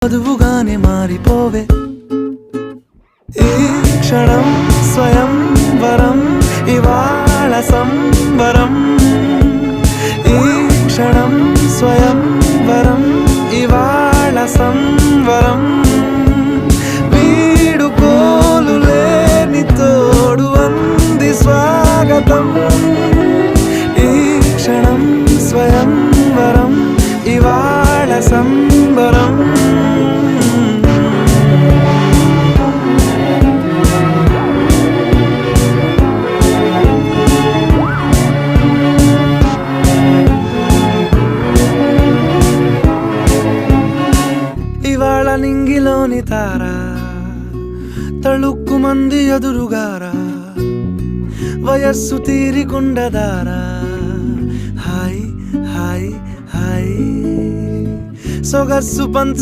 వధువుగానే మారిపోవే ఈ క్షణం స్వయం వరం ఇవాళ సంబరం ఈ క్షణం స్వయం వరం ఇవాళ సంవరం వీడుకోలు లేని తోడు అంది స్వాగతం ఈ క్షణం స్వయం వరం ఇవాళ సంబరం ఇవాళ నింగిలోని తారా తళుక్కు మంది ఎదురుగారా వయస్సు తీరికుండదారా హాయ్ హాయ్ హాయ్ సొగస్సు పంచు